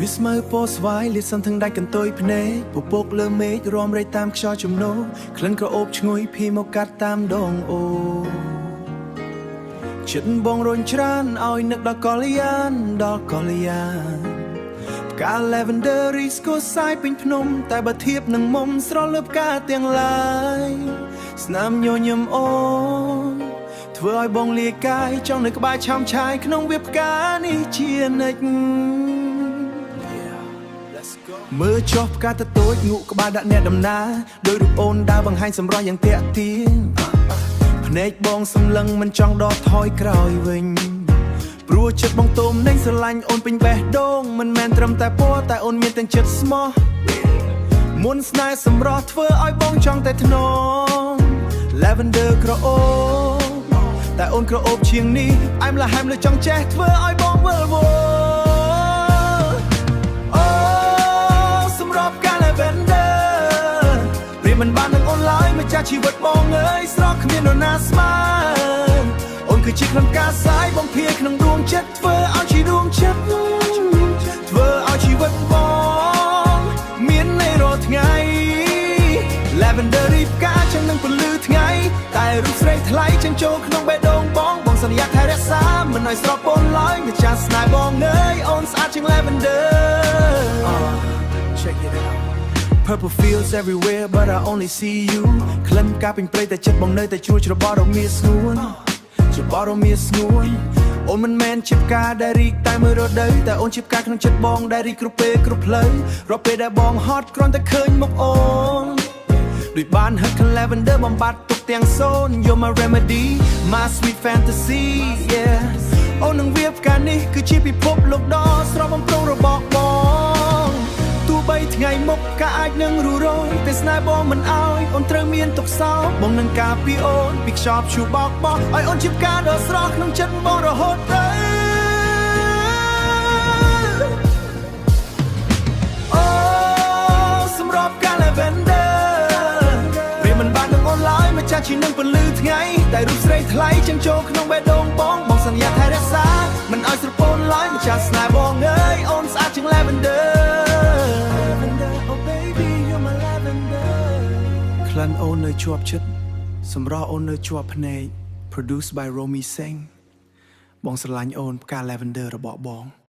វាស្មើពោស្វាយលាសន្ធឹងដាច់កន្ទុយភ្នែកពពកលើមេឃរំរៃតាមខ្យល់ជំនោក្លិនក្រអូបឈ្ងុយភីមកកាត់តាមដងអូចិត្តបងរុញច្រានឲ្យនឹកដល់កលយានផ្កា lavender រីស្គរសាយពេញភ្នំតែបើធៀបនឹងមុំស្រលលើផ្កាទាំងឡាយស្នាមញញឹមអូនធ្វើឲ្យបងលាកាយចង់នៅក្បែរឆោមឆាយក្នុងវាផ្កានេះជានិច្ចមើលចុះផ្កាតូចងក់ក្បាលដាក់អ្នកដំណើរដោយរូបអូនដើរបង្ហាញសម្រស់យ៉ាងតាក់ទាញភ្នែកបងសម្លឹងមិនចង់ដកថយក្រោយវិញព្រោះចិត្តបងទុំនឹងស្រឡាញ់អូនពេញបេះដូងមិនមែនត្រឹមតែពណ៌តែអូនមានទាំងចិត្តស្មោះមុនស្នេហ៍សម្រស់ធ្វើឲ្យបងចង់តែថ្នម lavender ក្រអូបតែអូនក្រអូបជាងនេះអែមល្ហែមលើចង់ចេះធ្វើឲ្យបងវិលវល់មិនបាននឹងអូនឡើយម្ចាស់ជីវិតបងអើយស្រស់គ្មាននរណាស្មើអូនគឺជាក្នុងការសាយបងភាក្នុងដួងចិត្តធ្វើឲ្យជីដួងចិត្តធ្វើឲ្យជីវិតបងមានន័យរាល់ថ្ងៃ lavender រីផ្កាចឹងនឹងពន្លឺថ្ងៃតែរូបស្រីថ្លៃចឹងចូលក្នុងបេះដូងបងសន្យាថែរក្សាមិនឲ្យស្រពន់ឡើយម្ចាស់ស្នេហ៍បងអើយអូនស្អាតជាង lavender check it out Purple fields everywhere but I only see you ក្លិនផ្កាពេញព្រៃតែចិត្តបងនៅតែជួលច្របល់រមៀស្ងួនអូនមិនមែនជាផ្កាដែលរីកតែមួយរដូវតែអូនជាផ្កាក្នុងចិត្តបងដែលរីកគ្រប់ពេលគ្រប់ផ្លូវរាល់ពេលដែលបងហត់គ្រាន់តែឃើញមុខអូនដូចបានហឹក lavender បំបត្តិទុកទាំងសូន You're my remedy my sweet fantasy yeah អូននឹងវាផ្កានេះគឺជាពិភពលោកដ៏ស្រស់បំព្រងរបស់បងទោះបីថ្ងៃមុខក៏អាចនឹងរੂរយតែស្នេហ៍បងមិនអោយអូនត្រូវមានទុកសោកបងនឹងការពីអូនពីខ្យល់ព្យុះបោកបោះឲ្យអូនជាផ្កាដ៏ស្រស់ក្នុងចិត្តបងរហូតទៅអូសម្រាប់ផ្កា lavender វាមិនបាននឹងអូនឡើយម្ចាស់ជានឹងពន្លឺថ្ងៃតែរូបស្រីថ្លៃចឹងចូលក្នុងបេះដូងបងសន្យាថែរក្សាមិនឲ្យស្រពន់ឡើយម្ចាស់ស្នេហ៍បងអើយអូនស្អាតជាង lavenderក្លិនអូននៅជាប់ចិត្តសម្រស់អូននៅជាប់ភ្នែក Produced by Romy Singh បងស្រឡាញ់អូនផ្កា lavender របស់បង